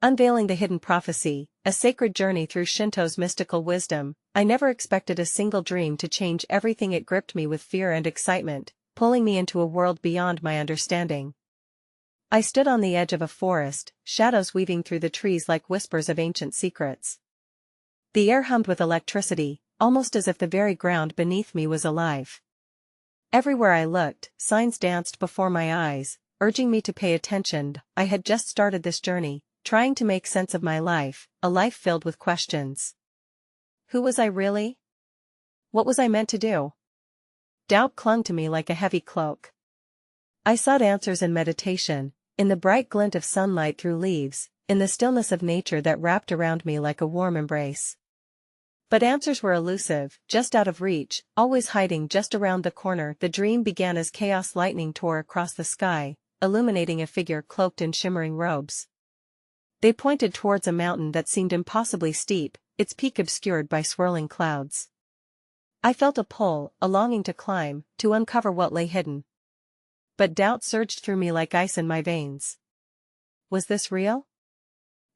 Unveiling the Hidden Prophecy, a sacred journey through Shinto's mystical wisdom. I never expected a single dream to change everything. It gripped me with fear and excitement, pulling me into a world beyond my understanding. I stood on the edge of a forest, shadows weaving through the trees like whispers of ancient secrets. The air hummed with electricity, almost as if the very ground beneath me was alive. Everywhere I looked, signs danced before my eyes, urging me to pay attention. I had just started this journey, trying to make sense of my life, a life filled with questions. Who was I really? What was I meant to do? Doubt clung to me like a heavy cloak. I sought answers in meditation, in the bright glint of sunlight through leaves, in the stillness of nature that wrapped around me like a warm embrace. But answers were elusive, just out of reach, always hiding just around the corner. The dream began as chaos lightning tore across the sky, illuminating a figure cloaked in shimmering robes. They pointed towards a mountain that seemed impossibly steep, its peak obscured by swirling clouds. I felt a pull, a longing to climb, to uncover what lay hidden. But doubt surged through me like ice in my veins. Was this real?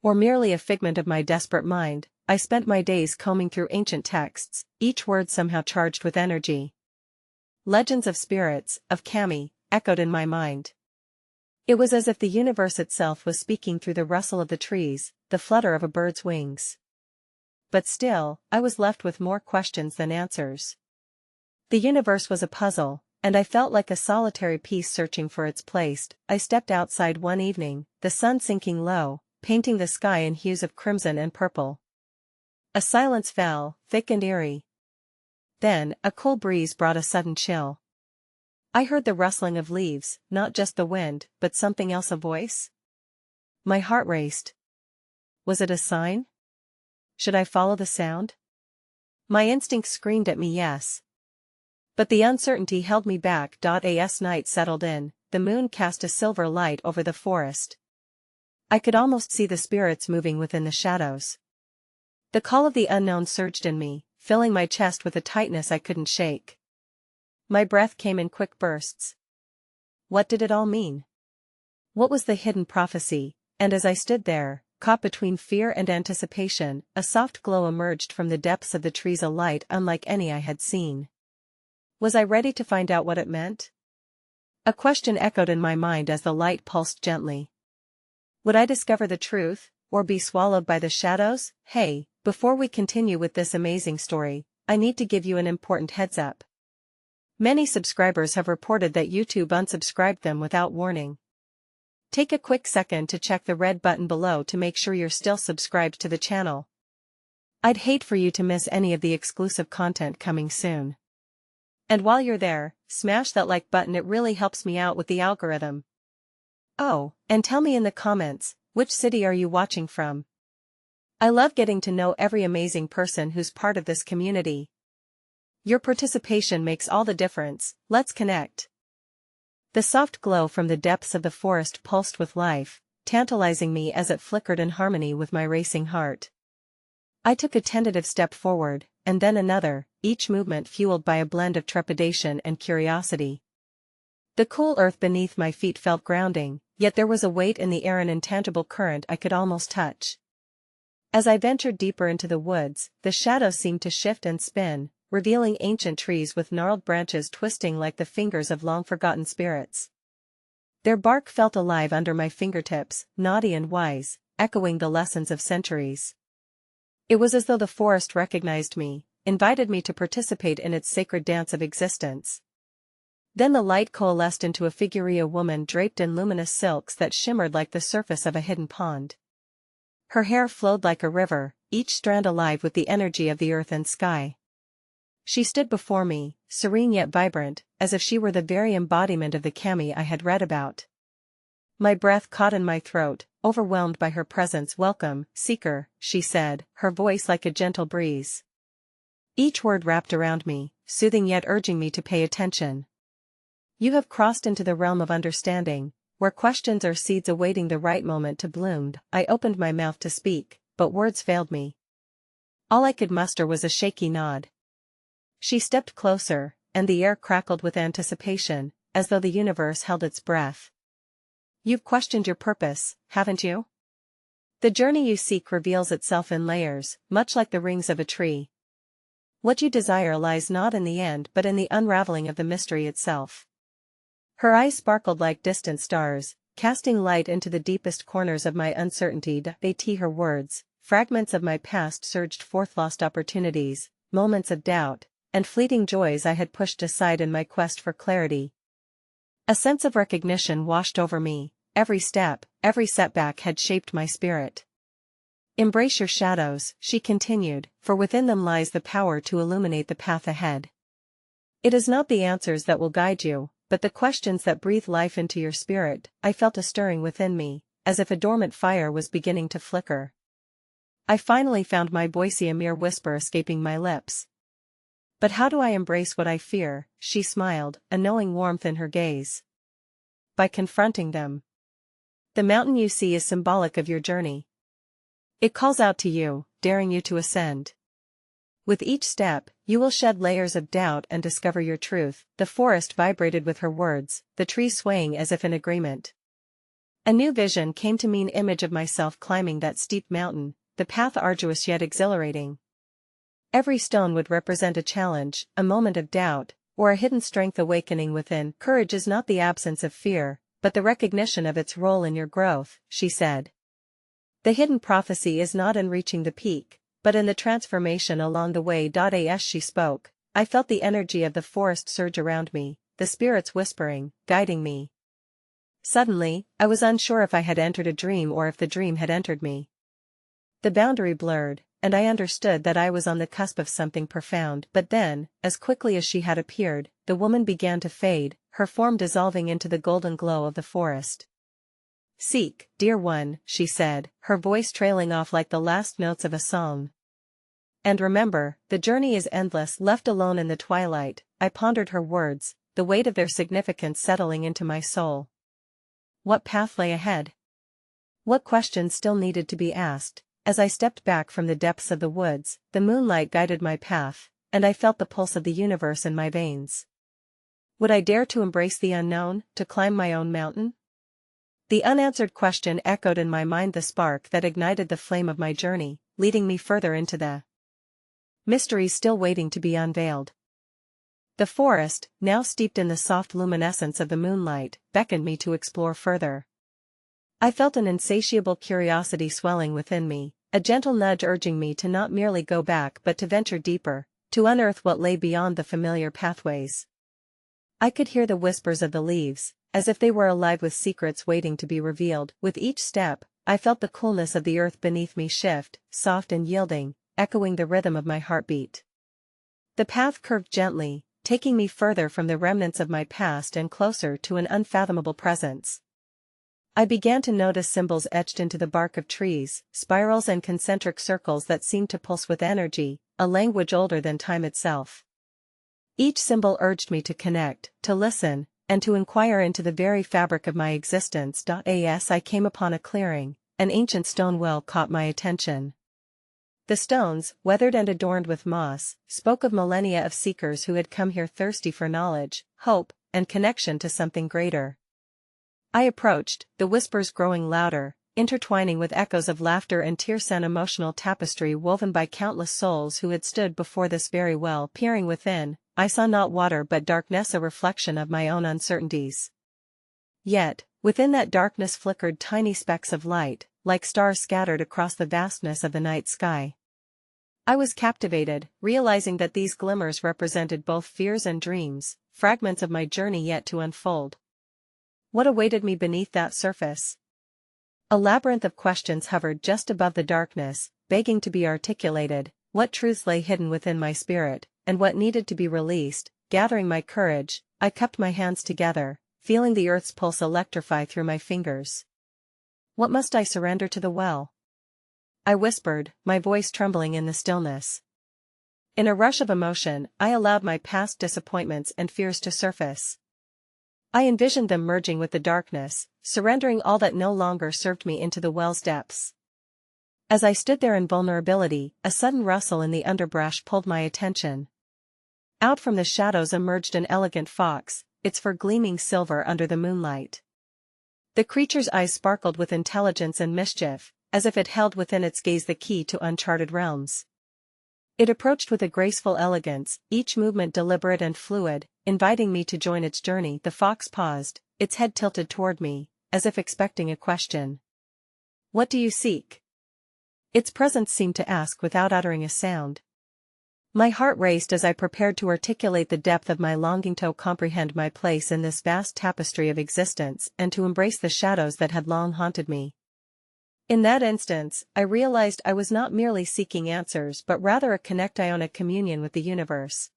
Or merely a figment of my desperate mind? I spent my days combing through ancient texts, each word somehow charged with energy. Legends of spirits, of kami, echoed in my mind. It was as if the universe itself was speaking through the rustle of the trees, the flutter of a bird's wings. But still, I was left with more questions than answers. The universe was a puzzle, and I felt like a solitary piece searching for its place. I stepped outside one evening, the sun sinking low, painting the sky in hues of crimson and purple. A silence fell, thick and eerie. Then, a cool breeze brought a sudden chill. I heard the rustling of leaves, not just the wind, but something else, a voice. My heart raced. Was it a sign? Should I follow the sound? My instinct screamed at me yes. But the uncertainty held me back. As night settled in, the moon cast a silver light over the forest. I could almost see the spirits moving within the shadows. The call of the unknown surged in me, filling my chest with a tightness I couldn't shake. My breath came in quick bursts. What did it all mean? What was the hidden prophecy? And as I stood there, caught between fear and anticipation, a soft glow emerged from the depths of the trees, a light unlike any I had seen. Was I ready to find out what it meant? A question echoed in my mind as the light pulsed gently. Would I discover the truth, or be swallowed by the shadows? Hey, before we continue with this amazing story, I need to give you an important heads up. Many subscribers have reported that YouTube unsubscribed them without warning. Take a quick second to check the red button below to make sure you're still subscribed to the channel. I'd hate for you to miss any of the exclusive content coming soon. And while you're there, smash that like button, it really helps me out with the algorithm. Oh, and tell me in the comments, which city are you watching from? I love getting to know every amazing person who's part of this community. Your participation makes all the difference. Let's connect. The soft glow from the depths of the forest pulsed with life, tantalizing me as it flickered in harmony with my racing heart. I took a tentative step forward, and then another, each movement fueled by a blend of trepidation and curiosity. The cool earth beneath my feet felt grounding, yet there was a weight in the air, an intangible current I could almost touch. As I ventured deeper into the woods, the shadows seemed to shift and spin, revealing ancient trees with gnarled branches twisting like the fingers of long-forgotten spirits. Their bark felt alive under my fingertips, naughty and wise, echoing the lessons of centuries. It was as though the forest recognized me, invited me to participate in its sacred dance of existence. Then the light coalesced into a figure, a woman draped in luminous silks that shimmered like the surface of a hidden pond. Her hair flowed like a river, each strand alive with the energy of the earth and sky. She stood before me, serene yet vibrant, as if she were the very embodiment of the kami I had read about. My breath caught in my throat, overwhelmed by her presence. Welcome, seeker, she said, her voice like a gentle breeze. Each word wrapped around me, soothing yet urging me to pay attention. You have crossed into the realm of understanding, where questions are seeds awaiting the right moment to bloom. I opened my mouth to speak, but words failed me. All I could muster was a shaky nod. She stepped closer, and the air crackled with anticipation, as though the universe held its breath. You've questioned your purpose, haven't you? The journey you seek reveals itself in layers, much like the rings of a tree. What you desire lies not in the end but in the unraveling of the mystery itself. Her eyes sparkled like distant stars, casting light into the deepest corners of my uncertainty. Her words, fragments of my past surged forth, lost opportunities, moments of doubt, and fleeting joys I had pushed aside in my quest for clarity. A sense of recognition washed over me. Every step, every setback had shaped my spirit. Embrace your shadows, she continued, for within them lies the power to illuminate the path ahead. It is not the answers that will guide you, but the questions that breathe life into your spirit. I felt a stirring within me, as if a dormant fire was beginning to flicker. I finally found my voice, a mere whisper escaping my lips. But how do I embrace what I fear? She smiled, a knowing warmth in her gaze. By confronting them. The mountain you see is symbolic of your journey. It calls out to you, daring you to ascend. With each step, you will shed layers of doubt and discover your truth. The forest vibrated with her words, the trees swaying as if in agreement. A new vision came to me, an image of myself climbing that steep mountain, the path arduous yet exhilarating. Every stone would represent a challenge, a moment of doubt, or a hidden strength awakening within. Courage is not the absence of fear, but the recognition of its role in your growth, she said. The hidden prophecy is not in reaching the peak, but in the transformation along the way. As she spoke, I felt the energy of the forest surge around me, the spirits whispering, guiding me. Suddenly, I was unsure if I had entered a dream or if the dream had entered me. The boundary blurred, and I understood that I was on the cusp of something profound. But then, as quickly as she had appeared, the woman began to fade, her form dissolving into the golden glow of the forest. Seek, dear one, she said, her voice trailing off like the last notes of a song. And remember, the journey is endless. Left alone in the twilight, I pondered her words, the weight of their significance settling into my soul. What path lay ahead? What questions still needed to be asked? As I stepped back from the depths of the woods, the moonlight guided my path, and I felt the pulse of the universe in my veins. Would I dare to embrace the unknown, to climb my own mountain? The unanswered question echoed in my mind, the spark that ignited the flame of my journey, leading me further into the mysteries still waiting to be unveiled. The forest, now steeped in the soft luminescence of the moonlight, beckoned me to explore further. I felt an insatiable curiosity swelling within me, a gentle nudge urging me to not merely go back but to venture deeper, to unearth what lay beyond the familiar pathways. I could hear the whispers of the leaves, as if they were alive with secrets waiting to be revealed. With each step, I felt the coolness of the earth beneath me shift, soft and yielding, echoing the rhythm of my heartbeat. The path curved gently, taking me further from the remnants of my past and closer to an unfathomable presence. I began to notice symbols etched into the bark of trees, spirals and concentric circles that seemed to pulse with energy, a language older than time itself. Each symbol urged me to connect, to listen, and to inquire into the very fabric of my existence. As I came upon a clearing, an ancient stone well caught my attention. The stones, weathered and adorned with moss, spoke of millennia of seekers who had come here thirsty for knowledge, hope, and connection to something greater. I approached, the whispers growing louder, intertwining with echoes of laughter and tears, an emotional tapestry woven by countless souls who had stood before this very well. Peering within, I saw not water but darkness, a reflection of my own uncertainties. Yet, within that darkness flickered tiny specks of light, like stars scattered across the vastness of the night sky. I was captivated, realizing that these glimmers represented both fears and dreams, fragments of my journey yet to unfold. What awaited me beneath that surface? A labyrinth of questions hovered just above the darkness, begging to be articulated. What truths lay hidden within my spirit, and what needed to be released? Gathering my courage, I cupped my hands together, feeling the earth's pulse electrify through my fingers. What must I surrender to the well? I whispered, my voice trembling in the stillness. In a rush of emotion, I allowed my past disappointments and fears to surface. I envisioned them merging with the darkness, surrendering all that no longer served me into the well's depths. As I stood there in vulnerability, a sudden rustle in the underbrush pulled my attention. Out from the shadows emerged an elegant fox, its fur gleaming silver under the moonlight. The creature's eyes sparkled with intelligence and mischief, as if it held within its gaze the key to uncharted realms. It approached with a graceful elegance, each movement deliberate and fluid, inviting me to join its journey. The fox paused, its head tilted toward me, as if expecting a question. "What do you seek?" Its presence seemed to ask without uttering a sound. My heart raced as I prepared to articulate the depth of my longing to comprehend my place in this vast tapestry of existence and to embrace the shadows that had long haunted me. In that instance, I realized I was not merely seeking answers but rather a communion with the universe.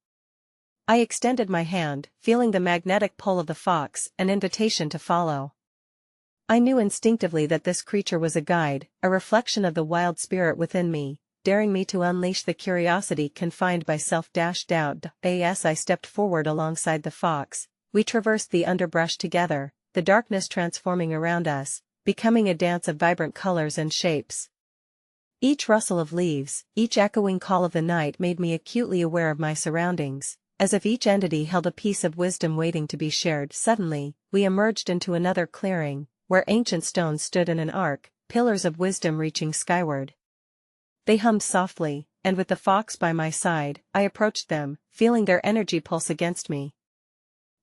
I extended my hand, feeling the magnetic pull of the fox, an invitation to follow. I knew instinctively that this creature was a guide, a reflection of the wild spirit within me, daring me to unleash the curiosity confined by self-doubt. As I stepped forward alongside the fox, we traversed the underbrush together, the darkness transforming around us, becoming a dance of vibrant colors and shapes. Each rustle of leaves, each echoing call of the night made me acutely aware of my surroundings, as if each entity held a piece of wisdom waiting to be shared. Suddenly, we emerged into another clearing, where ancient stones stood in an arc, pillars of wisdom reaching skyward. They hummed softly, and with the fox by my side, I approached them, feeling their energy pulse against me.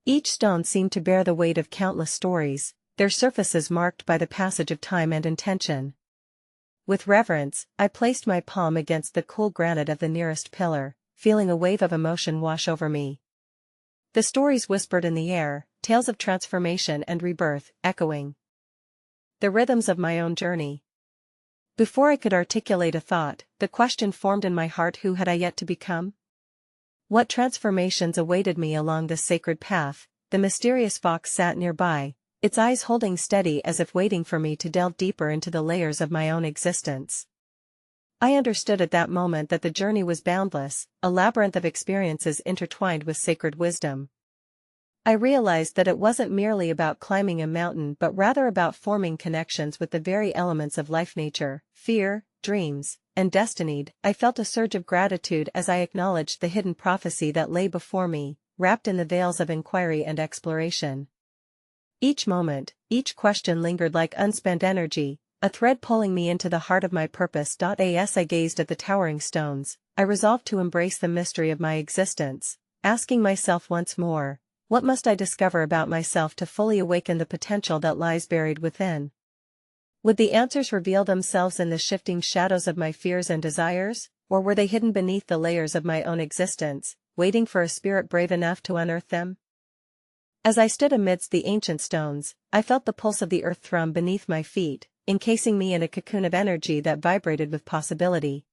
Each stone seemed to bear the weight of countless stories, their surfaces marked by the passage of time and intention. With reverence, I placed my palm against the cool granite of the nearest pillar, feeling a wave of emotion wash over me. The stories whispered in the air, tales of transformation and rebirth, echoing the rhythms of my own journey. Before I could articulate a thought, the question formed in my heart: who had I yet to become? What transformations awaited me along this sacred path? The mysterious fox sat nearby, its eyes holding steady as if waiting for me to delve deeper into the layers of my own existence. I understood at that moment that the journey was boundless, a labyrinth of experiences intertwined with sacred wisdom. I realized that it wasn't merely about climbing a mountain but rather about forming connections with the very elements of life: nature, fear, dreams, and destiny. I felt a surge of gratitude as I acknowledged the hidden prophecy that lay before me, wrapped in the veils of inquiry and exploration. Each moment, each question lingered like unspent energy, a thread pulling me into the heart of my purpose. As I gazed at the towering stones, I resolved to embrace the mystery of my existence, asking myself once more, what must I discover about myself to fully awaken the potential that lies buried within? Would the answers reveal themselves in the shifting shadows of my fears and desires, or were they hidden beneath the layers of my own existence, waiting for a spirit brave enough to unearth them? As I stood amidst the ancient stones, I felt the pulse of the earth thrum beneath my feet, encasing me in a cocoon of energy that vibrated with possibility.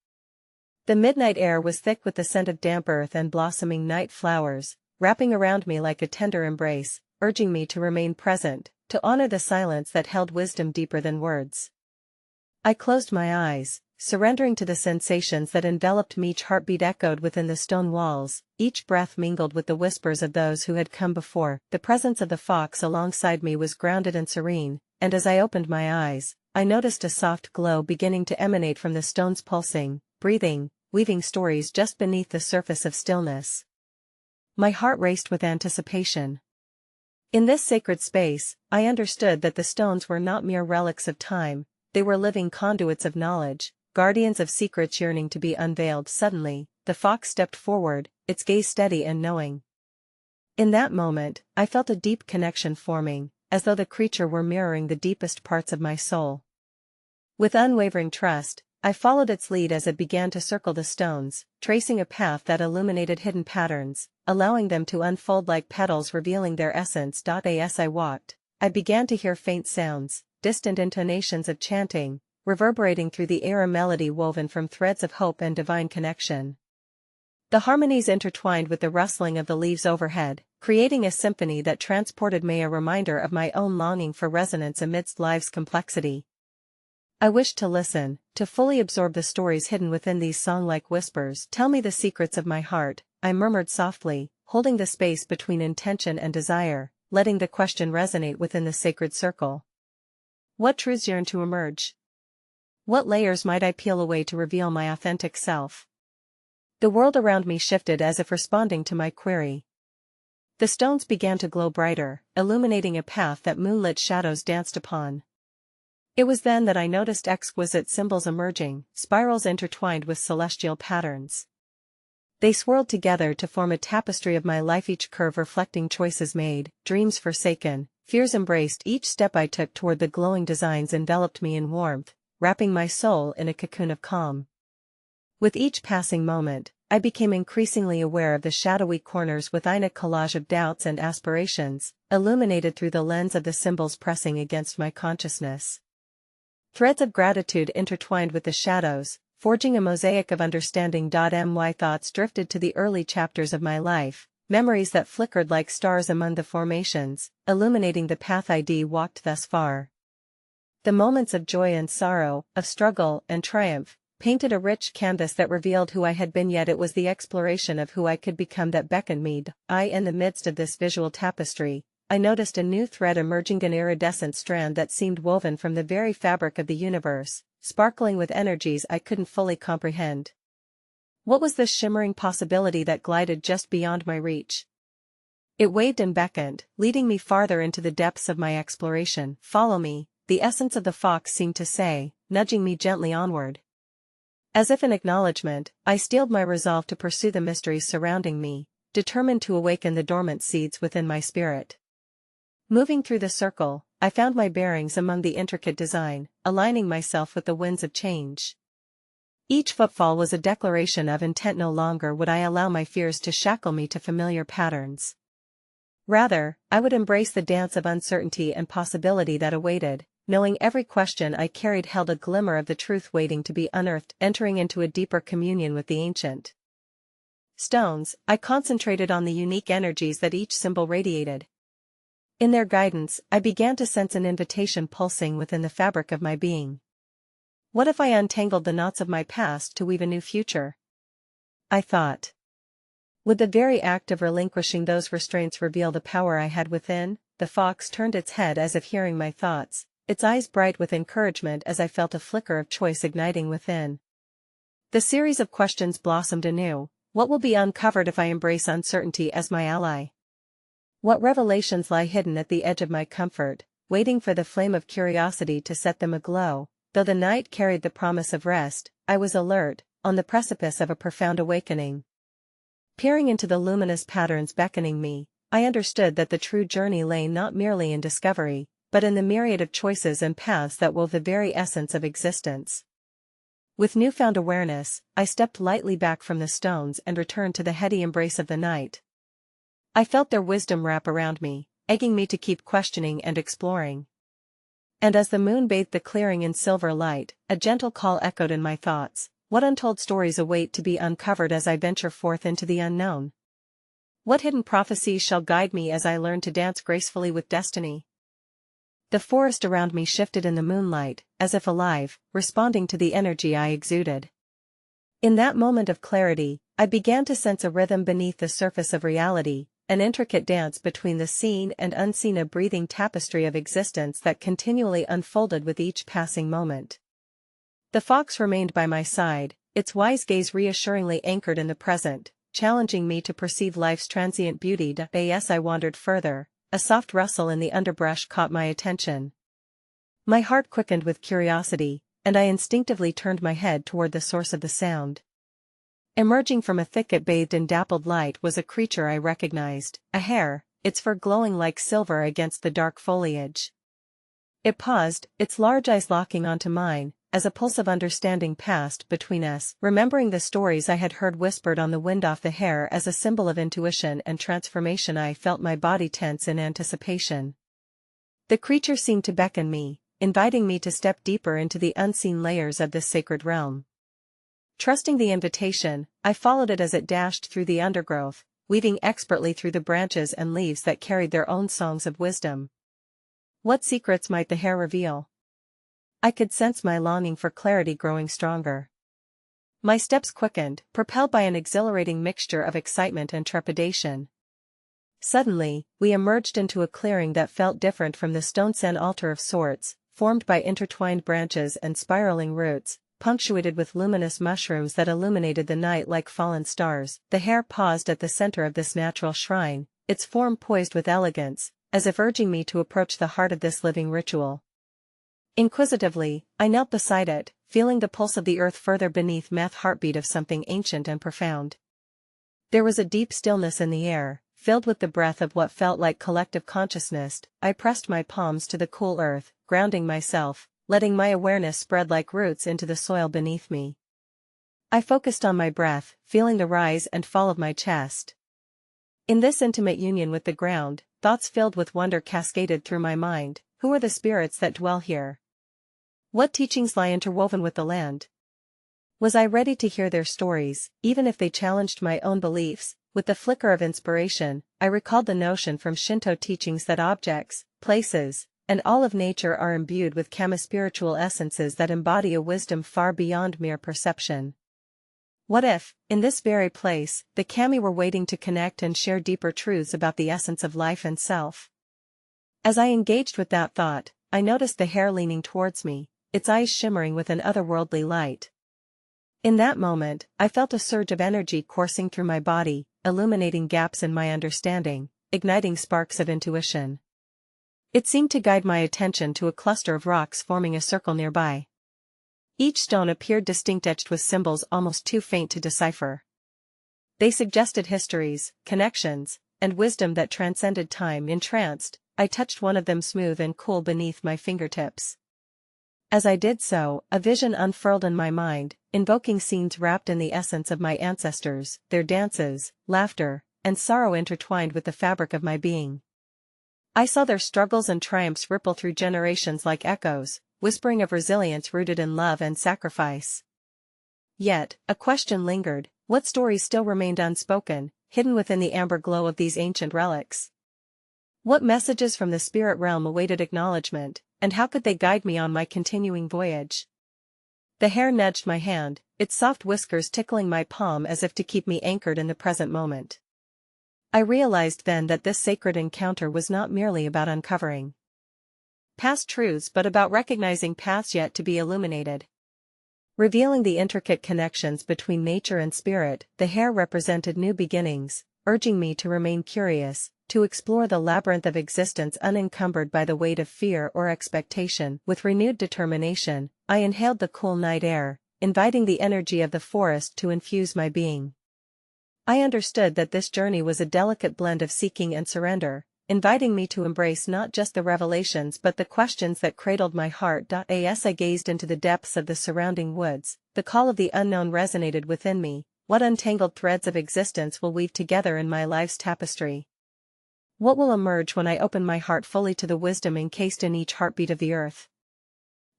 The midnight air was thick with the scent of damp earth and blossoming night flowers, wrapping around me like a tender embrace, urging me to remain present, to honor the silence that held wisdom deeper than words. I closed my eyes, surrendering to the sensations that enveloped me. Each heartbeat echoed within the stone walls, each breath mingled with the whispers of those who had come before. The presence of the fox alongside me was grounded and serene, and as I opened my eyes, I noticed a soft glow beginning to emanate from the stones, pulsing, breathing, weaving stories just beneath the surface of stillness. My heart raced with anticipation. In this sacred space, I understood that the stones were not mere relics of time, they were living conduits of knowledge, guardians of secrets yearning to be unveiled. Suddenly, the fox stepped forward, its gaze steady and knowing. In that moment, I felt a deep connection forming, as though the creature were mirroring the deepest parts of my soul. With unwavering trust, I followed its lead as it began to circle the stones, tracing a path that illuminated hidden patterns, allowing them to unfold like petals revealing their essence. As I walked, I began to hear faint sounds, distant intonations of chanting, reverberating through the air, a melody woven from threads of hope and divine connection. The harmonies intertwined with the rustling of the leaves overhead, creating a symphony that transported me, a reminder of my own longing for resonance amidst life's complexity. I wished to listen, to fully absorb the stories hidden within these song-like whispers. Tell me the secrets of my heart, I murmured softly, holding the space between intention and desire, letting the question resonate within the sacred circle. What truths yearn to emerge? What layers might I peel away to reveal my authentic self? The world around me shifted as if responding to my query. The stones began to glow brighter, illuminating a path that moonlit shadows danced upon. It was then that I noticed exquisite symbols emerging, spirals intertwined with celestial patterns. They swirled together to form a tapestry of my life, each curve reflecting choices made, dreams forsaken, fears embraced. Each step I took toward the glowing designs enveloped me in warmth, wrapping my soul in a cocoon of calm. With each passing moment, I became increasingly aware of the shadowy corners within, a collage of doubts and aspirations, illuminated through the lens of the symbols pressing against my consciousness. Threads of gratitude intertwined with the shadows, forging a mosaic of understanding. My thoughts drifted to the early chapters of my life, memories that flickered like stars among the formations, illuminating the path I'd walked thus far. The moments of joy and sorrow, of struggle and triumph, painted a rich canvas that revealed who I had been, yet it was the exploration of who I could become that beckoned me. In the midst of this visual tapestry, I noticed a new thread emerging, an iridescent strand that seemed woven from the very fabric of the universe, sparkling with energies I couldn't fully comprehend. What was this shimmering possibility that glided just beyond my reach? It waved and beckoned, leading me farther into the depths of my exploration. Follow me, the essence of the fox seemed to say, nudging me gently onward. As if in acknowledgement, I steeled my resolve to pursue the mysteries surrounding me, determined to awaken the dormant seeds within my spirit. Moving through the circle, I found my bearings among the intricate design, aligning myself with the winds of change. Each footfall was a declaration of intent. No longer would I allow my fears to shackle me to familiar patterns. Rather, I would embrace the dance of uncertainty and possibility that awaited, knowing every question I carried held a glimmer of the truth waiting to be unearthed. Entering into a deeper communion with the ancient stones, I concentrated on the unique energies that each symbol radiated. In their guidance, I began to sense an invitation pulsing within the fabric of my being. What if I untangled the knots of my past to weave a new future? I thought. Would the very act of relinquishing those restraints reveal the power I had within? The fox turned its head as if hearing my thoughts, its eyes bright with encouragement as I felt a flicker of choice igniting within. The series of questions blossomed anew. What will be uncovered if I embrace uncertainty as my ally? What revelations lie hidden at the edge of my comfort, waiting for the flame of curiosity to set them aglow? Though the night carried the promise of rest, I was alert, on the precipice of a profound awakening. Peering into the luminous patterns beckoning me, I understood that the true journey lay not merely in discovery, but in the myriad of choices and paths that wove the very essence of existence. With newfound awareness, I stepped lightly back from the stones and returned to the heady embrace of the night. I felt their wisdom wrap around me, egging me to keep questioning and exploring. And as the moon bathed the clearing in silver light, a gentle call echoed in my thoughts. What untold stories await to be uncovered as I venture forth into the unknown? What hidden prophecies shall guide me as I learn to dance gracefully with destiny? The forest around me shifted in the moonlight, as if alive, responding to the energy I exuded. In that moment of clarity, I began to sense a rhythm beneath the surface of reality, an intricate dance between the seen and unseen, a breathing tapestry of existence that continually unfolded with each passing moment. The fox remained by my side, its wise gaze reassuringly anchored in the present, challenging me to perceive life's transient beauty. As I wandered further, a soft rustle in the underbrush caught my attention. My heart quickened with curiosity, and I instinctively turned my head toward the source of the sound. Emerging from a thicket bathed in dappled light was a creature I recognized, a hare, its fur glowing like silver against the dark foliage. It paused, its large eyes locking onto mine, as a pulse of understanding passed between us. Remembering the stories I had heard whispered on the wind of the hare as a symbol of intuition and transformation, I felt my body tense in anticipation. The creature seemed to beckon me, inviting me to step deeper into the unseen layers of this sacred realm. Trusting the invitation, I followed it as it dashed through the undergrowth, weaving expertly through the branches and leaves that carried their own songs of wisdom. What secrets might the hare reveal? I could sense my longing for clarity growing stronger. My steps quickened, propelled by an exhilarating mixture of excitement and trepidation. Suddenly, we emerged into a clearing that felt different from the stone-set altar of sorts, formed by intertwined branches and spiraling roots, punctuated with luminous mushrooms that illuminated the night like fallen stars. The hare paused at the center of this natural shrine, its form poised with elegance, as if urging me to approach the heart of this living ritual. Inquisitively, I knelt beside it, feeling the pulse of the earth further beneath me, heartbeat of something ancient and profound. There was a deep stillness in the air, filled with the breath of what felt like collective consciousness. I pressed my palms to the cool earth, grounding myself, letting my awareness spread like roots into the soil beneath me. I focused on my breath, feeling the rise and fall of my chest. In this intimate union with the ground, thoughts filled with wonder cascaded through my mind. Who are the spirits that dwell here? What teachings lie interwoven with the land? Was I ready to hear their stories, even if they challenged my own beliefs? With the flicker of inspiration, I recalled the notion from Shinto teachings that objects, places, and all of nature are imbued with kami-spiritual essences that embody a wisdom far beyond mere perception. What if, in this very place, the kami were waiting to connect and share deeper truths about the essence of life and self? As I engaged with that thought, I noticed the hare leaning towards me, its eyes shimmering with an otherworldly light. In that moment, I felt a surge of energy coursing through my body, illuminating gaps in my understanding, igniting sparks of intuition. It seemed to guide my attention to a cluster of rocks forming a circle nearby. Each stone appeared distinct, etched with symbols almost too faint to decipher. They suggested histories, connections, and wisdom that transcended time. Entranced, I touched one of them, smooth and cool beneath my fingertips. As I did so, a vision unfurled in my mind, invoking scenes wrapped in the essence of my ancestors, their dances, laughter, and sorrow intertwined with the fabric of my being. I saw their struggles and triumphs ripple through generations like echoes, whispering of resilience rooted in love and sacrifice. Yet, a question lingered: what stories still remained unspoken, hidden within the amber glow of these ancient relics? What messages from the spirit realm awaited acknowledgement, and how could they guide me on my continuing voyage? The hare nudged my hand, its soft whiskers tickling my palm as if to keep me anchored in the present moment. I realized then that this sacred encounter was not merely about uncovering past truths but about recognizing paths yet to be illuminated. Revealing the intricate connections between nature and spirit, the hare represented new beginnings, urging me to remain curious, to explore the labyrinth of existence unencumbered by the weight of fear or expectation. With renewed determination, I inhaled the cool night air, inviting the energy of the forest to infuse my being. I understood that this journey was a delicate blend of seeking and surrender, inviting me to embrace not just the revelations but the questions that cradled my heart. As I gazed into the depths of the surrounding woods, the call of the unknown resonated within me. What untangled threads of existence will weave together in my life's tapestry? What will emerge when I open my heart fully to the wisdom encased in each heartbeat of the earth?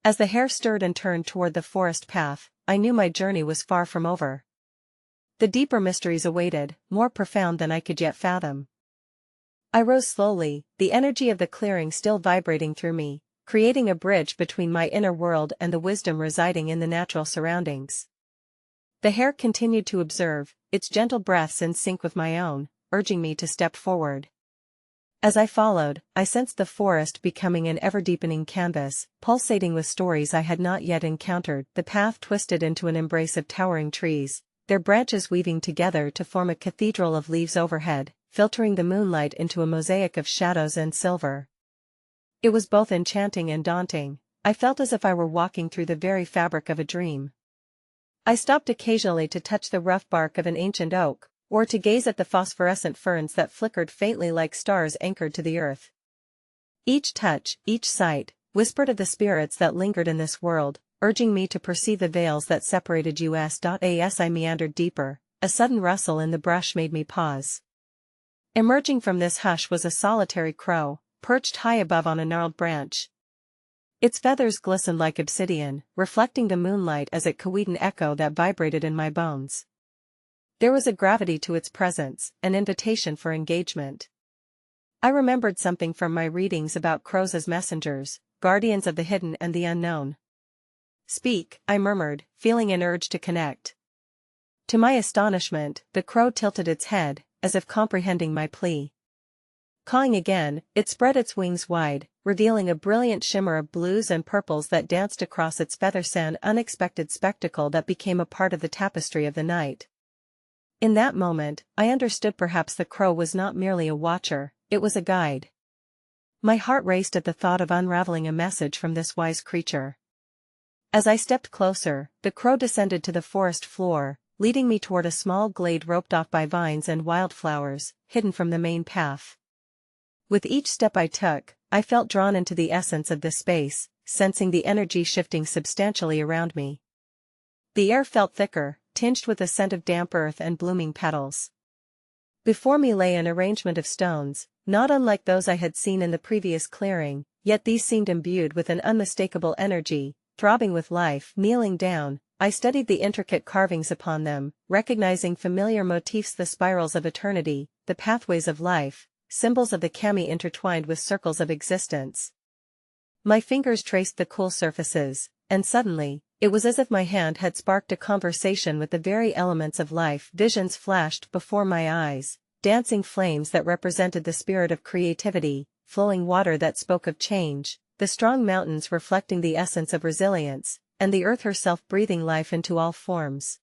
As the hare stirred and turned toward the forest path, I knew my journey was far from over. The deeper mysteries awaited, more profound than I could yet fathom. I rose slowly, the energy of the clearing still vibrating through me, creating a bridge between my inner world and the wisdom residing in the natural surroundings. The hare continued to observe, its gentle breaths in sync with my own, urging me to step forward. As I followed, I sensed the forest becoming an ever-deepening canvas, pulsating with stories I had not yet encountered. The path twisted into an embrace of towering trees, their branches weaving together to form a cathedral of leaves overhead, filtering the moonlight into a mosaic of shadows and silver. It was both enchanting and daunting. I felt as if I were walking through the very fabric of a dream. I stopped occasionally to touch the rough bark of an ancient oak, or to gaze at the phosphorescent ferns that flickered faintly like stars anchored to the earth. Each touch, each sight, whispered of the spirits that lingered in this world, urging me to perceive the veils that separated us. As I meandered deeper, a sudden rustle in the brush made me pause. Emerging from this hush was a solitary crow, perched high above on a gnarled branch. Its feathers glistened like obsidian, reflecting the moonlight as it cawed, an echo that vibrated in my bones. There was a gravity to its presence, an invitation for engagement. I remembered something from my readings about crows as messengers, guardians of the hidden and the unknown. "Speak," I murmured, feeling an urge to connect. To my astonishment, the crow tilted its head, as if comprehending my plea. Cawing again, it spread its wings wide, revealing a brilliant shimmer of blues and purples that danced across its feathers, an unexpected spectacle that became a part of the tapestry of the night. In that moment, I understood perhaps the crow was not merely a watcher, it was a guide. My heart raced at the thought of unraveling a message from this wise creature. As I stepped closer, the crow descended to the forest floor, leading me toward a small glade roped off by vines and wildflowers, hidden from the main path. With each step I took, I felt drawn into the essence of this space, sensing the energy shifting substantially around me. The air felt thicker, tinged with the scent of damp earth and blooming petals. Before me lay an arrangement of stones, not unlike those I had seen in the previous clearing, yet these seemed imbued with an unmistakable energy, throbbing with life. Kneeling down, I studied the intricate carvings upon them, recognizing familiar motifs: the spirals of eternity, the pathways of life, symbols of the kami intertwined with circles of existence. My fingers traced the cool surfaces, and suddenly, it was as if my hand had sparked a conversation with the very elements of life. Visions flashed before my eyes, dancing flames that represented the spirit of creativity, flowing water that spoke of change, the strong mountains reflecting the essence of resilience, and the earth herself breathing life into all forms.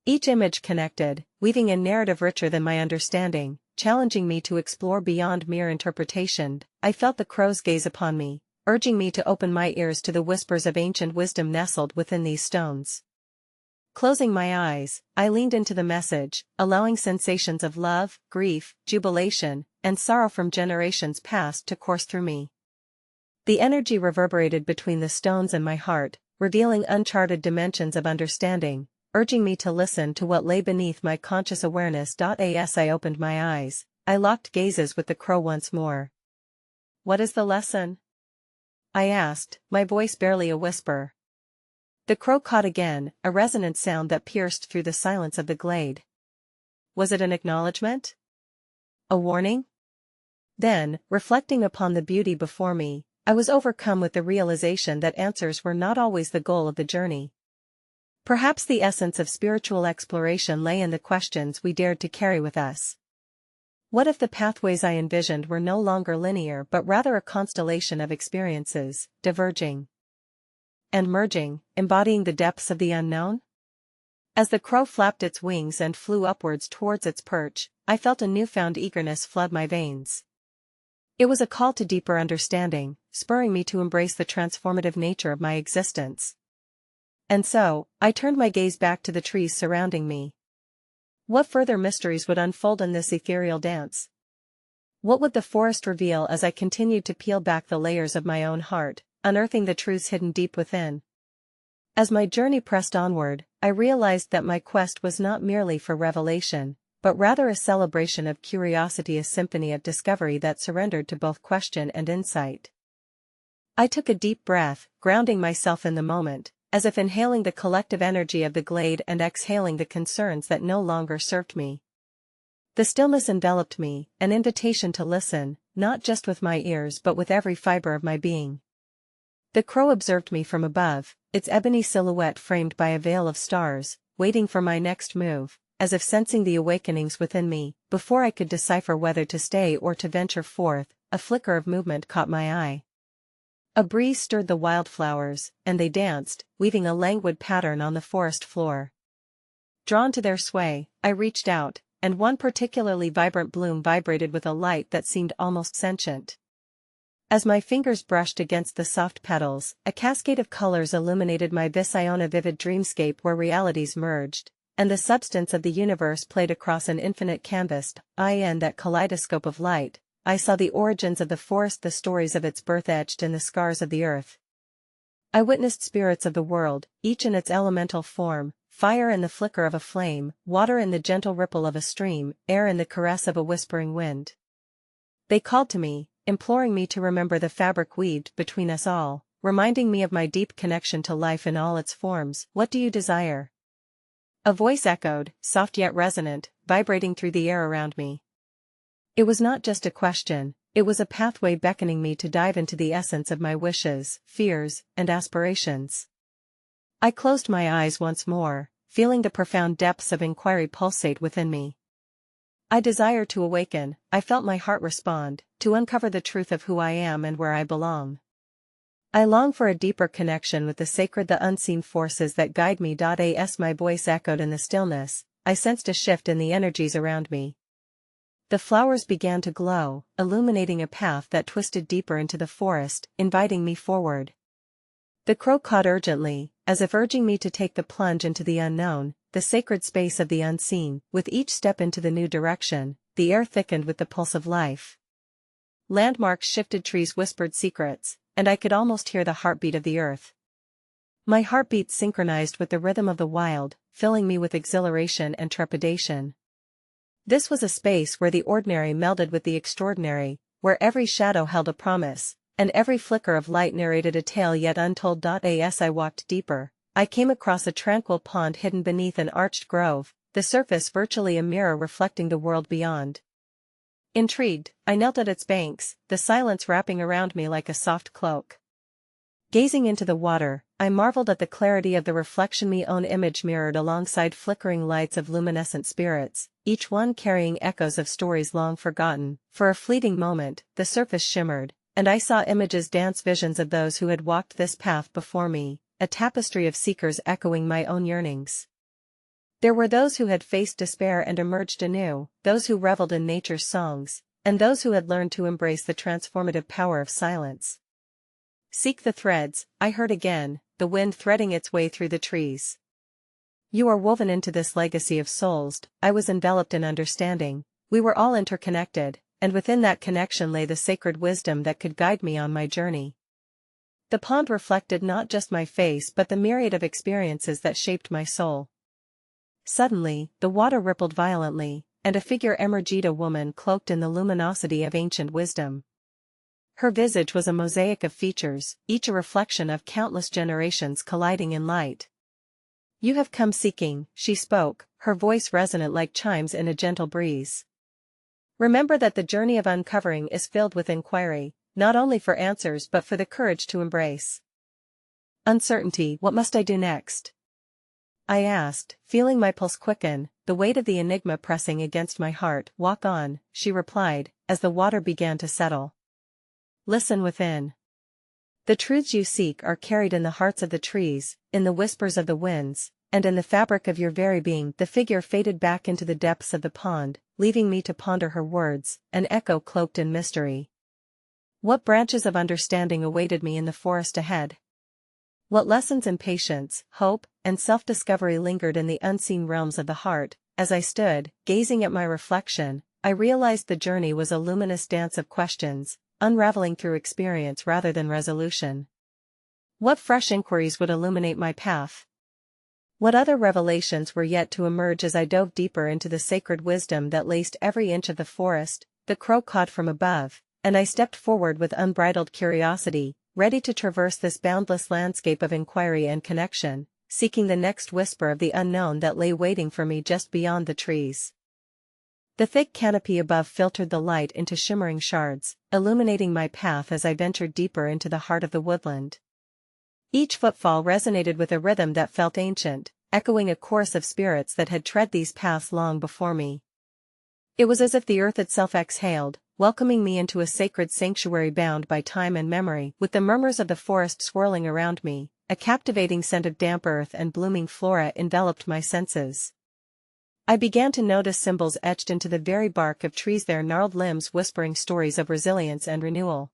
Each image connected, weaving a narrative richer than my understanding, challenging me to explore beyond mere interpretation. I felt the crow's gaze upon me, urging me to open my ears to the whispers of ancient wisdom nestled within these stones. Closing my eyes, I leaned into the message, allowing sensations of love, grief, jubilation, and sorrow from generations past to course through me. The energy reverberated between the stones and my heart, revealing uncharted dimensions of understanding, urging me to listen to what lay beneath my conscious awareness. As I opened my eyes, I locked gazes with the crow once more. "What is the lesson?" I asked, my voice barely a whisper. The crow caught again, a resonant sound that pierced through the silence of the glade. Was it an acknowledgement? A warning? Then, reflecting upon the beauty before me, I was overcome with the realization that answers were not always the goal of the journey. Perhaps the essence of spiritual exploration lay in the questions we dared to carry with us. What if the pathways I envisioned were no longer linear but rather a constellation of experiences, diverging and merging, embodying the depths of the unknown? As the crow flapped its wings and flew upwards towards its perch, I felt a newfound eagerness flood my veins. It was a call to deeper understanding, spurring me to embrace the transformative nature of my existence. And so, I turned my gaze back to the trees surrounding me. What further mysteries would unfold in this ethereal dance? What would the forest reveal as I continued to peel back the layers of my own heart, unearthing the truths hidden deep within? As my journey pressed onward, I realized that my quest was not merely for revelation, but rather a celebration of curiosity, a symphony of discovery that surrendered to both question and insight. I took a deep breath, grounding myself in the moment, as if inhaling the collective energy of the glade and exhaling the concerns that no longer served me. The stillness enveloped me, an invitation to listen, not just with my ears but with every fiber of my being. The crow observed me from above, its ebony silhouette framed by a veil of stars, waiting for my next move, as if sensing the awakenings within me. Before I could decipher whether to stay or to venture forth, a flicker of movement caught my eye. A breeze stirred the wildflowers, and they danced, weaving a languid pattern on the forest floor. Drawn to their sway, I reached out, and one particularly vibrant bloom vibrated with a light that seemed almost sentient. As my fingers brushed against the soft petals, a cascade of colors illuminated my vision, a vivid dreamscape where realities merged, and the substance of the universe played across an infinite canvas. In that kaleidoscope of light, I saw the origins of the forest, the stories of its birth etched in the scars of the earth. I witnessed spirits of the world, each in its elemental form, fire in the flicker of a flame, water in the gentle ripple of a stream, air in the caress of a whispering wind. They called to me, imploring me to remember the fabric weaved between us all, reminding me of my deep connection to life in all its forms. "What do you desire?" A voice echoed, soft yet resonant, vibrating through the air around me. It was not just a question, it was a pathway beckoning me to dive into the essence of my wishes, fears, and aspirations. I closed my eyes once more, feeling the profound depths of inquiry pulsate within me. I desire to awaken, I felt my heart respond, to uncover the truth of who I am and where I belong. I long for a deeper connection with the sacred, the unseen forces that guide me. As my voice echoed in the stillness, I sensed a shift in the energies around me. The flowers began to glow, illuminating a path that twisted deeper into the forest, inviting me forward. The crow cawed urgently, as if urging me to take the plunge into the unknown, the sacred space of the unseen. With each step into the new direction, the air thickened with the pulse of life. Landmarks shifted, trees whispered secrets, and I could almost hear the heartbeat of the earth. My heartbeat synchronized with the rhythm of the wild, filling me with exhilaration and trepidation. This was a space where the ordinary melded with the extraordinary, where every shadow held a promise, and every flicker of light narrated a tale yet untold. As I walked deeper, I came across a tranquil pond hidden beneath an arched grove, the surface virtually a mirror reflecting the world beyond. Intrigued, I knelt at its banks, the silence wrapping around me like a soft cloak. Gazing into the water, I marveled at the clarity of the reflection. My own image mirrored alongside flickering lights of luminescent spirits, each one carrying echoes of stories long forgotten. For a fleeting moment, the surface shimmered, and I saw images dance, visions of those who had walked this path before me, a tapestry of seekers echoing my own yearnings. There were those who had faced despair and emerged anew, those who reveled in nature's songs, and those who had learned to embrace the transformative power of silence. Seek the threads, I heard again, the wind threading its way through the trees. You are woven into this legacy of souls. I was enveloped in understanding. We were all interconnected, and within that connection lay the sacred wisdom that could guide me on my journey. The pond reflected not just my face but the myriad of experiences that shaped my soul. Suddenly, the water rippled violently, and a figure emerged, a woman cloaked in the luminosity of ancient wisdom. Her visage was a mosaic of features, each a reflection of countless generations colliding in light. You have come seeking, she spoke, her voice resonant like chimes in a gentle breeze. Remember that the journey of uncovering is filled with inquiry, not only for answers but for the courage to embrace uncertainty. What must I do next? I asked, feeling my pulse quicken, the weight of the enigma pressing against my heart. Walk on, she replied, as the water began to settle. Listen within. The truths you seek are carried in the hearts of the trees, in the whispers of the winds, and in the fabric of your very being. The figure faded back into the depths of the pond, leaving me to ponder her words, an echo cloaked in mystery. What branches of understanding awaited me in the forest ahead? What lessons in patience, hope, and self-discovery lingered in the unseen realms of the heart? As I stood, gazing at my reflection, I realized the journey was a luminous dance of questions, unraveling through experience rather than resolution. What fresh inquiries would illuminate my path? What other revelations were yet to emerge as I dove deeper into the sacred wisdom that laced every inch of the forest? The crow cawed from above, and I stepped forward with unbridled curiosity, ready to traverse this boundless landscape of inquiry and connection, seeking the next whisper of the unknown that lay waiting for me just beyond the trees. The thick canopy above filtered the light into shimmering shards, illuminating my path as I ventured deeper into the heart of the woodland. Each footfall resonated with a rhythm that felt ancient, echoing a chorus of spirits that had tread these paths long before me. It was as if the earth itself exhaled, welcoming me into a sacred sanctuary bound by time and memory. With the murmurs of the forest swirling around me, a captivating scent of damp earth and blooming flora enveloped my senses. I began to notice symbols etched into the very bark of trees, their gnarled limbs whispering stories of resilience and renewal.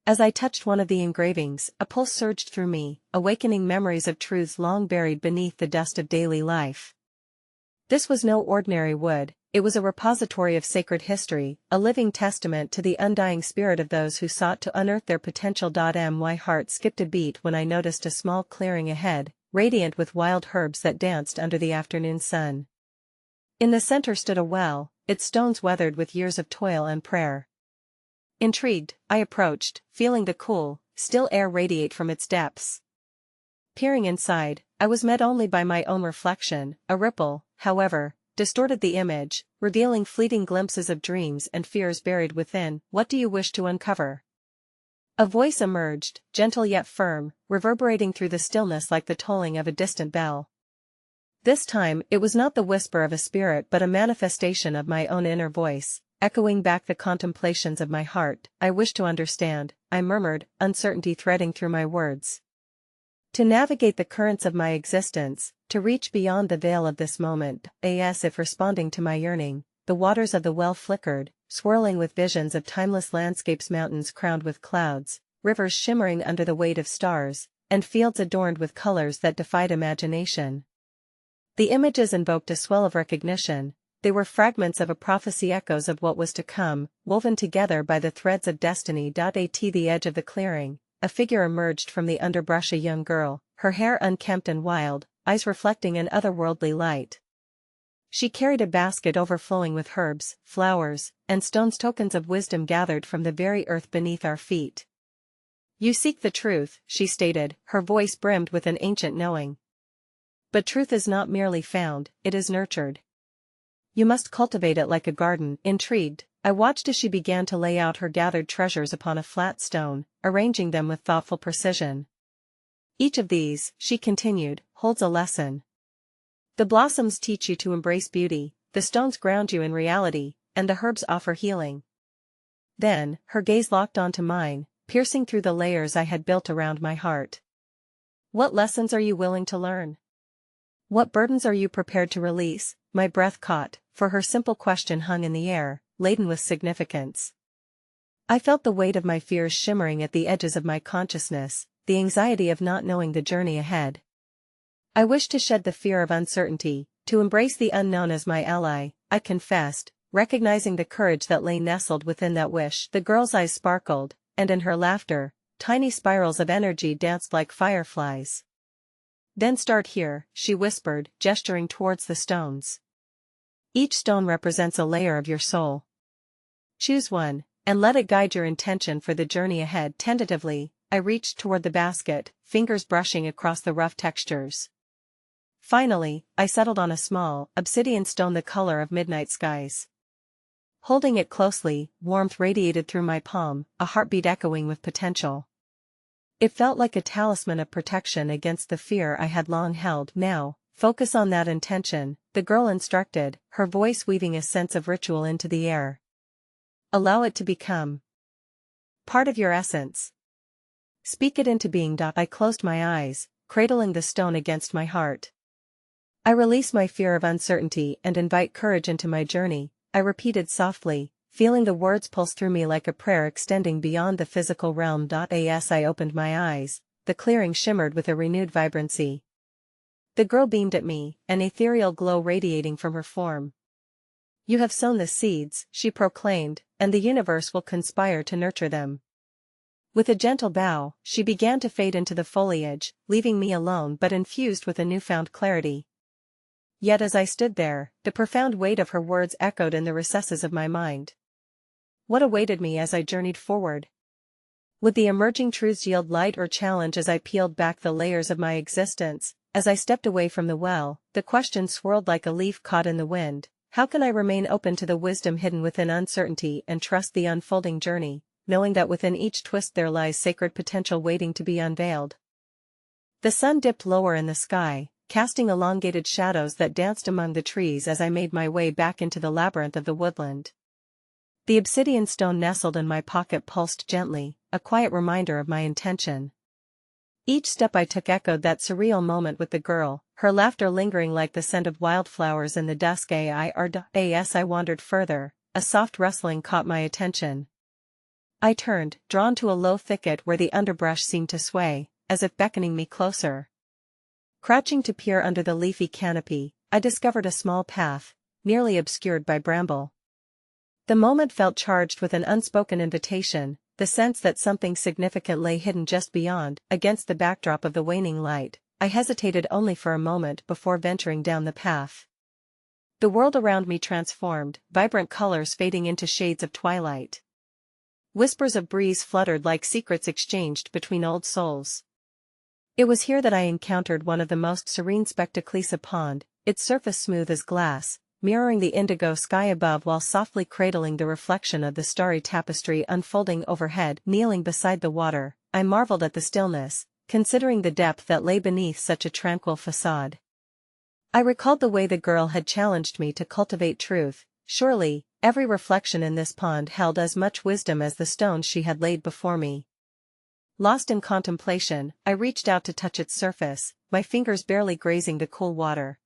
As I touched one of the engravings, a pulse surged through me, awakening memories of truths long buried beneath the dust of daily life. This was no ordinary wood, it was a repository of sacred history, a living testament to the undying spirit of those who sought to unearth their potential. My heart skipped a beat when I noticed a small clearing ahead, radiant with wild herbs that danced under the afternoon sun. In the center stood a well, its stones weathered with years of toil and prayer. Intrigued, I approached, feeling the cool, still air radiate from its depths. Peering inside, I was met only by my own reflection. A ripple, however, distorted the image, revealing fleeting glimpses of dreams and fears buried within. What do you wish to uncover? A voice emerged, gentle yet firm, reverberating through the stillness like the tolling of a distant bell. This time, it was not the whisper of a spirit but a manifestation of my own inner voice, echoing back the contemplations of my heart. I wish to understand, I murmured, uncertainty threading through my words. To navigate the currents of my existence, to reach beyond the veil of this moment, as if responding to my yearning, the waters of the well flickered, swirling with visions of timeless landscapes, mountains crowned with clouds, rivers shimmering under the weight of stars, and fields adorned with colors that defied imagination. The images invoked a swell of recognition. They were fragments of a prophecy, echoes of what was to come, woven together by the threads of destiny. At the edge of the clearing, a figure emerged from the underbrush, a young girl, her hair unkempt and wild, eyes reflecting an otherworldly light. She carried a basket overflowing with herbs, flowers, and stones, tokens of wisdom gathered from the very earth beneath our feet. "You seek the truth," she stated, her voice brimmed with an ancient knowing. "But truth is not merely found, it is nurtured. You must cultivate it like a garden." Intrigued, I watched as she began to lay out her gathered treasures upon a flat stone, arranging them with thoughtful precision. "Each of these," she continued, "holds a lesson. The blossoms teach you to embrace beauty, the stones ground you in reality, and the herbs offer healing." Then, her gaze locked onto mine, piercing through the layers I had built around my heart. "What lessons are you willing to learn? What burdens are you prepared to release?" My breath caught, for her simple question hung in the air, laden with significance. I felt the weight of my fears shimmering at the edges of my consciousness, the anxiety of not knowing the journey ahead. I wished to shed the fear of uncertainty, to embrace the unknown as my ally, I confessed, recognizing the courage that lay nestled within that wish. The girl's eyes sparkled, and in her laughter, tiny spirals of energy danced like fireflies. "Then start here," she whispered, gesturing towards the stones. "Each stone represents a layer of your soul. Choose one, and let it guide your intention for the journey ahead." Tentatively, I reached toward the basket, fingers brushing across the rough textures. Finally, I settled on a small, obsidian stone the color of midnight skies. Holding it closely, warmth radiated through my palm, a heartbeat echoing with potential. It felt like a talisman of protection against the fear I had long held. "Now, focus on that intention," the girl instructed, her voice weaving a sense of ritual into the air. "Allow it to become part of your essence. Speak it into being." I closed my eyes, cradling the stone against my heart. "I release my fear of uncertainty and invite courage into my journey," I repeated softly, feeling the words pulse through me like a prayer extending beyond the physical realm. As I opened my eyes, the clearing shimmered with a renewed vibrancy. The girl beamed at me, an ethereal glow radiating from her form. "You have sown the seeds," she proclaimed, "and the universe will conspire to nurture them." With a gentle bow, she began to fade into the foliage, leaving me alone but infused with a newfound clarity. Yet as I stood there, the profound weight of her words echoed in the recesses of my mind. What awaited me as I journeyed forward? Would the emerging truths yield light or challenge? As I peeled back the layers of my existence, as I stepped away from the well, the question swirled like a leaf caught in the wind. How can I remain open to the wisdom hidden within uncertainty and trust the unfolding journey, knowing that within each twist there lies sacred potential waiting to be unveiled? The sun dipped lower in the sky, casting elongated shadows that danced among the trees as I made my way back into the labyrinth of the woodland. The obsidian stone nestled in my pocket pulsed gently, a quiet reminder of my intention. Each step I took echoed that surreal moment with the girl, her laughter lingering like the scent of wildflowers in the dusk. As I wandered further, a soft rustling caught my attention. I turned, drawn to a low thicket where the underbrush seemed to sway, as if beckoning me closer. Crouching to peer under the leafy canopy, I discovered a small path, nearly obscured by bramble. The moment felt charged with an unspoken invitation, the sense that something significant lay hidden just beyond. Against the backdrop of the waning light, I hesitated only for a moment before venturing down the path. The world around me transformed, vibrant colors fading into shades of twilight. Whispers of breeze fluttered like secrets exchanged between old souls. It was here that I encountered one of the most serene spectacles, a pond, its surface smooth as glass, mirroring the indigo sky above while softly cradling the reflection of the starry tapestry unfolding overhead. Kneeling beside the water, I marveled at the stillness, considering the depth that lay beneath such a tranquil facade. I recalled the way the girl had challenged me to cultivate truth. Surely, every reflection in this pond held as much wisdom as the stones she had laid before me. Lost in contemplation, I reached out to touch its surface, my fingers barely grazing the cool water.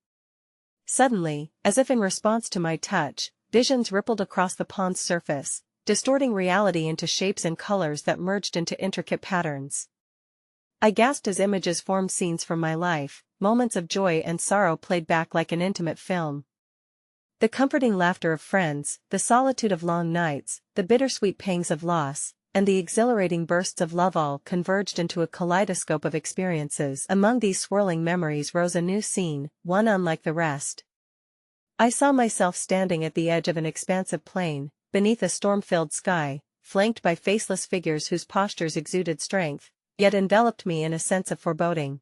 Suddenly, as if in response to my touch, Visions rippled across the pond's surface, distorting reality into shapes and colors that merged into intricate patterns. I gasped as images formed scenes from my life, moments of joy and sorrow played back like an intimate film. The comforting laughter of friends, the solitude of long nights, the bittersweet pangs of loss, and the exhilarating bursts of love all converged into a kaleidoscope of experiences. Among these swirling memories rose a new scene, one unlike the rest. I saw myself standing at the edge of an expansive plain, beneath a storm-filled sky, flanked by faceless figures whose postures exuded strength, yet enveloped me in a sense of foreboding.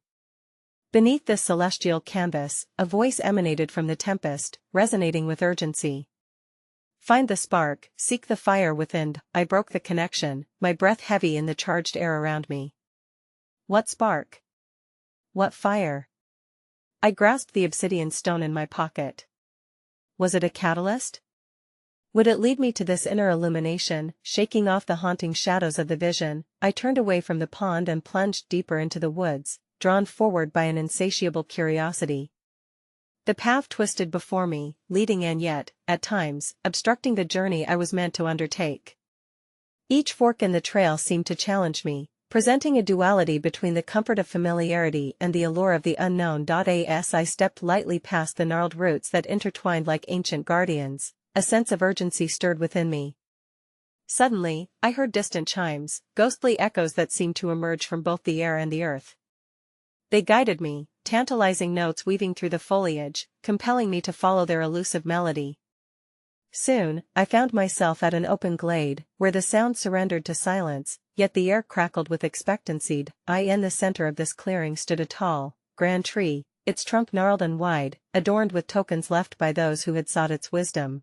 Beneath this celestial canvas, a voice emanated from the tempest, resonating with urgency. Find the spark, seek the fire within. I broke the connection, my breath heavy in the charged air around me. What spark? What fire? I grasped the obsidian stone in my pocket. Was it a catalyst? Would it lead me to this inner illumination? Shaking off the haunting shadows of the vision, I turned away from the pond and plunged deeper into the woods, drawn forward by an insatiable curiosity. The path twisted before me, leading and yet, at times, obstructing the journey I was meant to undertake. Each fork in the trail seemed to challenge me, presenting a duality between the comfort of familiarity and the allure of the unknown. As I stepped lightly past the gnarled roots that intertwined like ancient guardians, a sense of urgency stirred within me. Suddenly, I heard distant chimes, ghostly echoes that seemed to emerge from both the air and the earth. They guided me, tantalizing notes weaving through the foliage, compelling me to follow their elusive melody. Soon, I found myself at an open glade, where the sound surrendered to silence, yet the air crackled with expectancy. In the center of this clearing stood a tall, grand tree, its trunk gnarled and wide, adorned with tokens left by those who had sought its wisdom.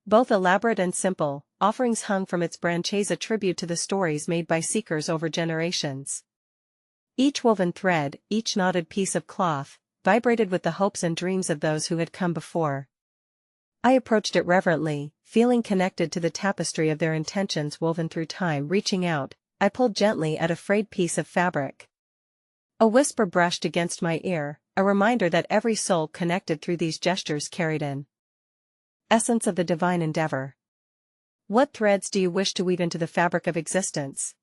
Both elaborate and simple, offerings hung from its branches, a tribute to the stories made by seekers over generations. Each woven thread, each knotted piece of cloth, vibrated with the hopes and dreams of those who had come before. I approached it reverently, feeling connected to the tapestry of their intentions woven through time. Reaching out, I pulled gently at a frayed piece of fabric. A whisper brushed against my ear, a reminder that every soul connected through these gestures carried an essence of the divine endeavor. What threads do you wish to weave into the fabric of existence?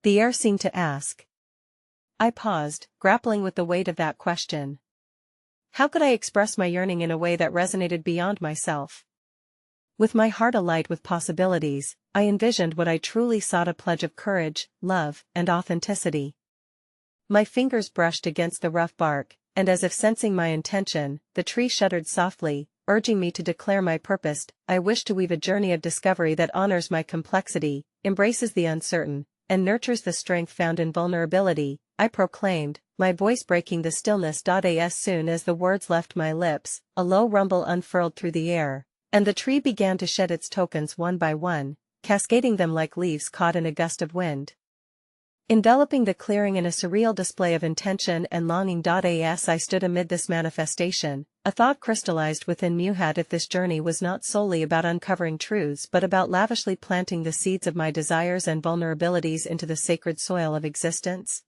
The air seemed to ask. I paused, grappling with the weight of that question. How could I express my yearning in a way that resonated beyond myself? With my heart alight with possibilities, I envisioned what I truly sought: a pledge of courage, love, and authenticity. My fingers brushed against the rough bark, and as if sensing my intention, the tree shuddered softly, urging me to declare my purpose. I wish to weave a journey of discovery that honors my complexity, embraces the uncertain, and nurtures the strength found in vulnerability, I proclaimed, my voice breaking the stillness. As soon as the words left my lips, a low rumble unfurled through the air, and the tree began to shed its tokens one by one, cascading them like leaves caught in a gust of wind, enveloping the clearing in a surreal display of intention and longing. As I stood amid this manifestation, a thought crystallized within me: what if this journey was not solely about uncovering truths but about lavishly planting the seeds of my desires and vulnerabilities into the sacred soil of existence?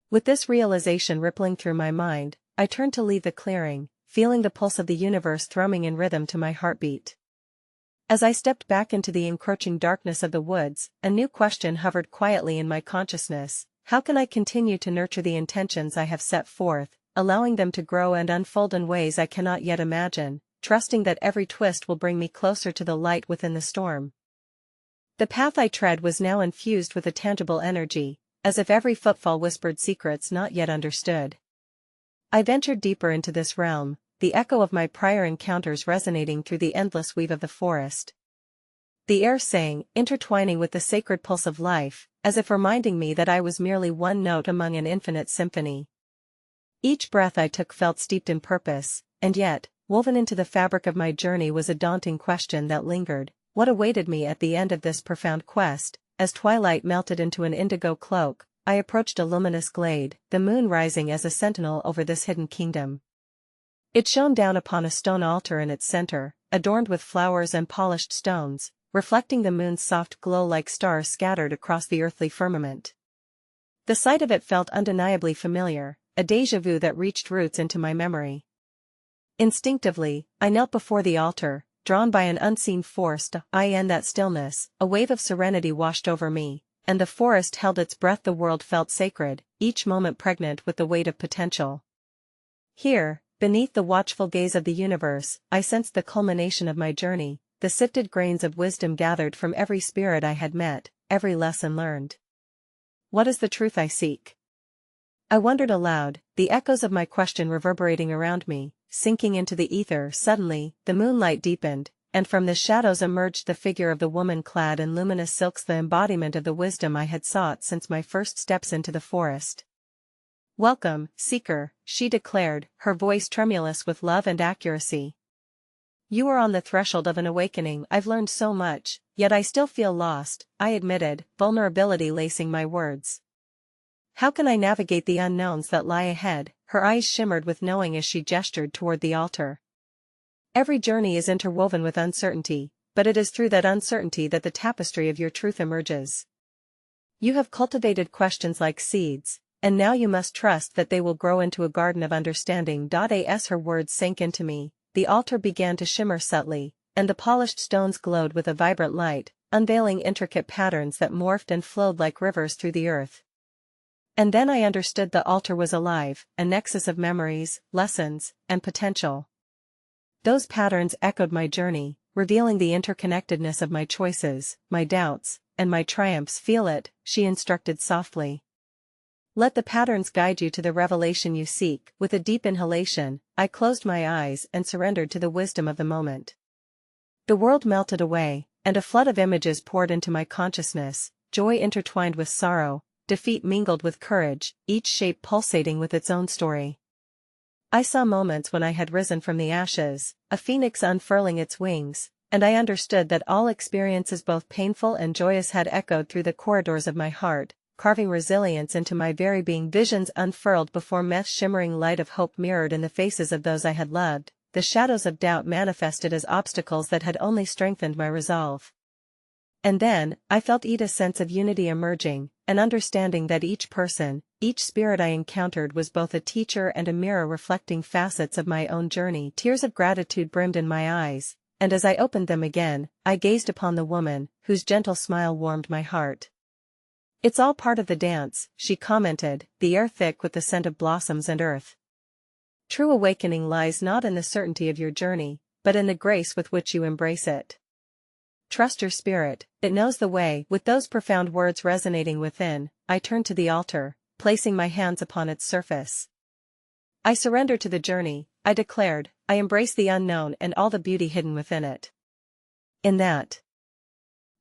With this realization rippling through my mind, I turned to leave the clearing, feeling the pulse of the universe thrumming in rhythm to my heartbeat. As I stepped back into the encroaching darkness of the woods, a new question hovered quietly in my consciousness: how can I continue to nurture the intentions I have set forth, allowing them to grow and unfold in ways I cannot yet imagine, trusting that every twist will bring me closer to the light within the storm? The path I tread was now infused with a tangible energy, as if every footfall whispered secrets not yet understood. I ventured deeper into this realm, the echo of my prior encounters resonating through the endless weave of the forest. The air sang, intertwining with the sacred pulse of life, as if reminding me that I was merely one note among an infinite symphony. Each breath I took felt steeped in purpose, and yet, woven into the fabric of my journey was a daunting question that lingered: what awaited me at the end of this profound quest? As twilight melted into an indigo cloak, I approached a luminous glade, the moon rising as a sentinel over this hidden kingdom. It shone down upon a stone altar in its center, adorned with flowers and polished stones, reflecting the moon's soft glow like stars scattered across the earthly firmament. The sight of it felt undeniably familiar, a déjà vu that reached roots into my memory. Instinctively, I knelt before the altar, drawn by an unseen force. In that stillness, a wave of serenity washed over me, and the forest held its breath. The world felt sacred, each moment pregnant with the weight of potential. Here, beneath the watchful gaze of the universe, I sensed the culmination of my journey, the sifted grains of wisdom gathered from every spirit I had met, every lesson learned. What is the truth I seek? I wondered aloud, the echoes of my question reverberating around me, sinking into the ether. Suddenly, the moonlight deepened, and from the shadows emerged the figure of the woman clad in luminous silks, the embodiment of the wisdom I had sought since my first steps into the forest. "Welcome, seeker," she declared, her voice tremulous with love and accuracy. "You are on the threshold of an awakening. I've learned so much, yet I still feel lost," I admitted, vulnerability lacing my words. "How can I navigate the unknowns that lie ahead?" Her eyes shimmered with knowing as she gestured toward the altar. "Every journey is interwoven with uncertainty, but it is through that uncertainty that the tapestry of your truth emerges. You have cultivated questions like seeds, and now you must trust that they will grow into a garden of understanding." As her words sank into me, the altar began to shimmer subtly, and the polished stones glowed with a vibrant light, unveiling intricate patterns that morphed and flowed like rivers through the earth. And then I understood the altar was alive, a nexus of memories, lessons, and potential. Those patterns echoed my journey, revealing the interconnectedness of my choices, my doubts, and my triumphs. "Feel it," she instructed softly. "Let the patterns guide you to the revelation you seek." With a deep inhalation, I closed my eyes and surrendered to the wisdom of the moment. The world melted away, and a flood of images poured into my consciousness, joy intertwined with sorrow, defeat mingled with courage, each shape pulsating with its own story. I saw moments when I had risen from the ashes, a phoenix unfurling its wings, and I understood that all experiences both painful and joyous had echoed through the corridors of my heart, carving resilience into my very being. Visions unfurled before me, shimmering light of hope mirrored in the faces of those I had loved, the shadows of doubt manifested as obstacles that had only strengthened my resolve. And then, I felt a sense of unity emerging, an understanding that each person, each spirit I encountered was both a teacher and a mirror reflecting facets of my own journey. Tears of gratitude brimmed in my eyes, and as I opened them again, I gazed upon the woman, whose gentle smile warmed my heart. "It's all part of the dance," she commented, the air thick with the scent of blossoms and earth. "True awakening lies not in the certainty of your journey, but in the grace with which you embrace it. Trust your spirit, it knows the way." With those profound words resonating within, I turned to the altar, placing my hands upon its surface. "I surrender to the journey," I declared, "I embrace the unknown and all the beauty hidden within it." In that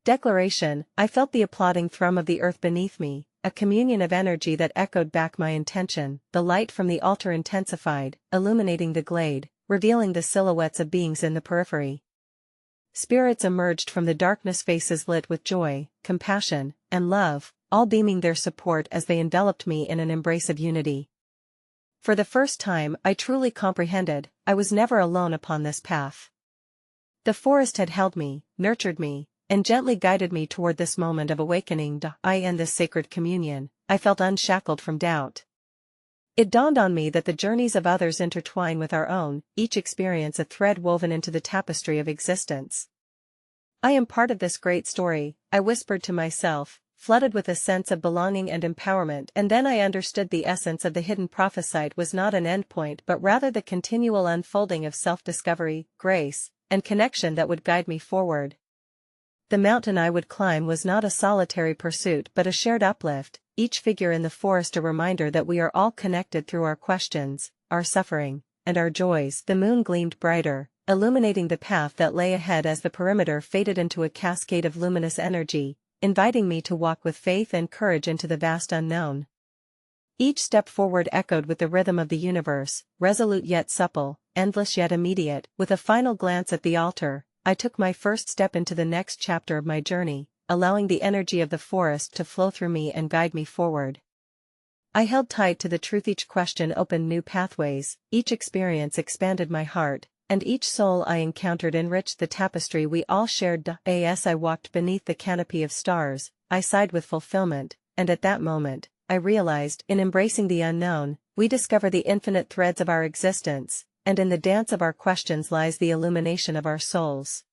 declaration, I felt the applauding thrum of the earth beneath me, a communion of energy that echoed back my intention. The light from the altar intensified, illuminating the glade, revealing the silhouettes of beings in the periphery. Spirits emerged from the darkness, faces lit with joy, compassion, and love, all beaming their support as they enveloped me in an embrace of unity. For the first time, I truly comprehended, I was never alone upon this path. The forest had held me, nurtured me, and gently guided me toward this moment of awakening. In this sacred communion, I felt unshackled from doubt. It dawned on me that the journeys of others intertwine with our own, each experience a thread woven into the tapestry of existence. "I am part of this great story," I whispered to myself, flooded with a sense of belonging and empowerment. And then I understood the essence of the hidden prophesied was not an endpoint but rather the continual unfolding of self-discovery, grace, and connection that would guide me forward. The mountain I would climb was not a solitary pursuit but a shared uplift, each figure in the forest a reminder that we are all connected through our questions, our suffering, and our joys. The moon gleamed brighter, illuminating the path that lay ahead as the perimeter faded into a cascade of luminous energy, inviting me to walk with faith and courage into the vast unknown. Each step forward echoed with the rhythm of the universe, resolute yet supple, endless yet immediate. With a final glance at the altar, I took my first step into the next chapter of my journey, allowing the energy of the forest to flow through me and guide me forward. I held tight to the truth. Each question opened new pathways, each experience expanded my heart, and each soul I encountered enriched the tapestry we all shared. As I walked beneath the canopy of stars, I sighed with fulfillment, and at that moment, I realized, in embracing the unknown, we discover the infinite threads of our existence, and in the dance of our questions lies the illumination of our souls.